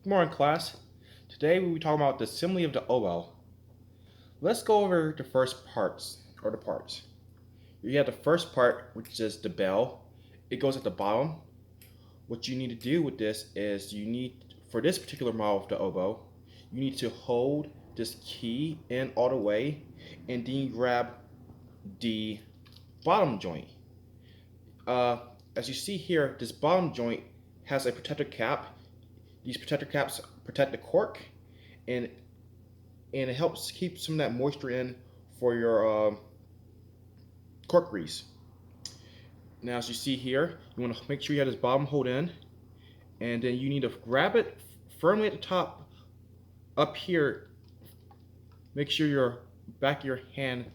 Good morning, class. Today we'll be talking about the assembly of the oboe. Let's go over the first parts. You have the first part, which is the bell. It goes at the bottom. What you need to do with this is for this particular model of the oboe, you need to hold this key in all the way, and then you grab the bottom joint. As you see here, this bottom joint has a protector cap. These protector caps protect the cork, and it helps keep some of that moisture in for your cork grease. Now, as you see here, you want to make sure you have this bottom hold in, and then you need to grab it firmly at the top up here. Make sure your back of your hand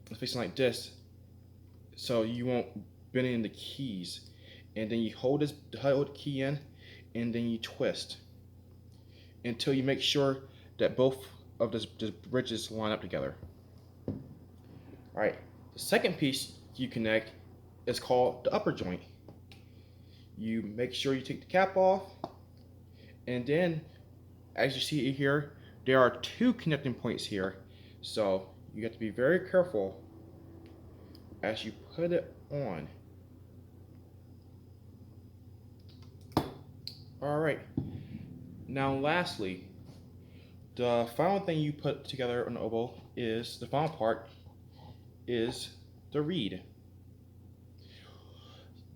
is facing like this, so you won't bend in the keys. And then you hold the key in, and then you twist until you make sure that both of the bridges line up together. All right, the second piece you connect is called the upper joint. You make sure you take the cap off, and then as you see here, there are two connecting points here, so you have to be very careful as you put it on. All right, now lastly, the final thing you put together on the oboe is the final part is the reed.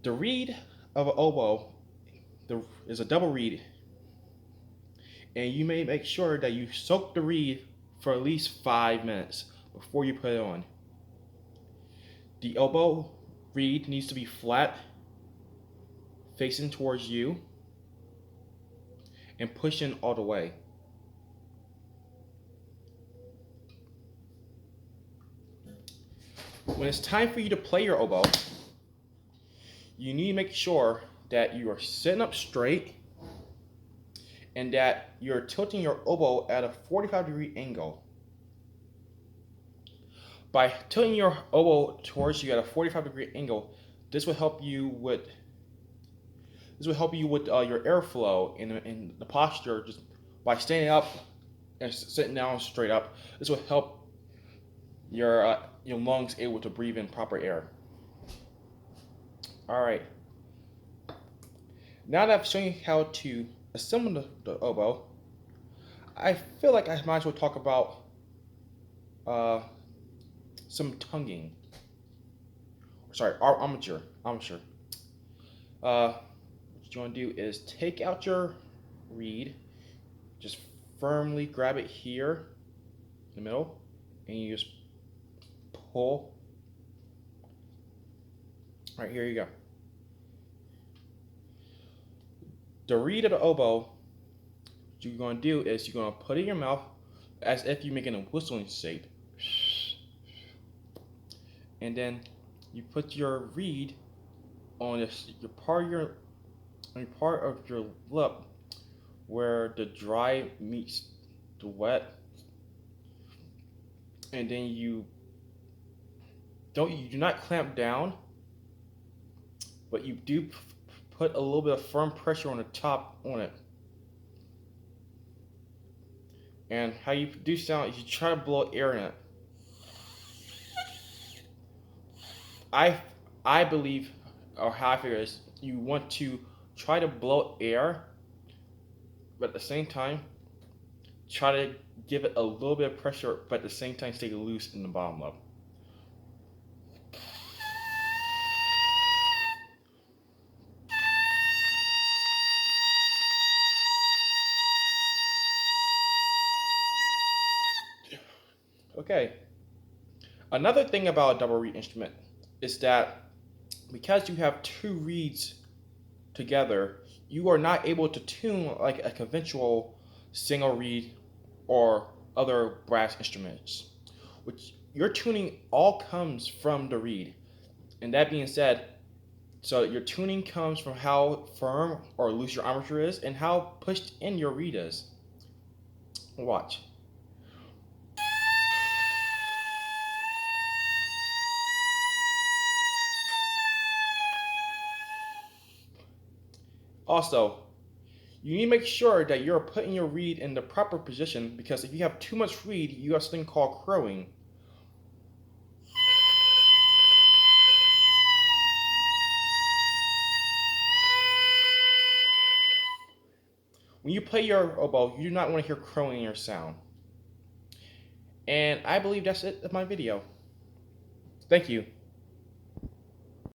The reed of an oboe is a double reed, and you may make sure that you soak the reed for at least 5 minutes before you put it on. The oboe reed needs to be flat, facing towards you, and pushing all the way. When it's time for you to play your oboe, you need to make sure that you are sitting up straight and that you're tilting your oboe at a 45-degree angle. By tilting your oboe towards you at a 45-degree angle, this will help you with your airflow and the posture. Just by standing up and sitting down straight up, this will help your lungs able to breathe in proper air. All right. Now that I've shown you how to assemble the oboe, I feel like I might as well talk about some tonguing. Sorry, armature. What you want to do is take out your reed, just firmly grab it here in the middle, and you just pull. All right, here you go. The reed of the oboe, what you're going to do is you're going to put it in your mouth as if you're making a whistling shape. And then you put your reed on your part of your lip where the dry meets the wet. And then you do not clamp down, but you do put a little bit of firm pressure on the top on it. And how you produce sound is you try to blow air in it. I believe, or how I figure is, you want to try to blow air, but at the same time, try to give it a little bit of pressure, but at the same time, stay loose in the bottom lobe. Okay. Another thing about a double reed instrument is that because you have two reeds together, you are not able to tune like a conventional single reed or other brass instruments. Which your tuning all comes from the reed. And that being said, so your tuning comes from how firm or loose your armature is and how pushed in your reed is. Watch. Also, You need to make sure that you're putting your reed in the proper position, because if you have too much reed, you have something called crowing. When you play your oboe, you do not want to hear crowing in your sound. And I believe that's it of my video. Thank you.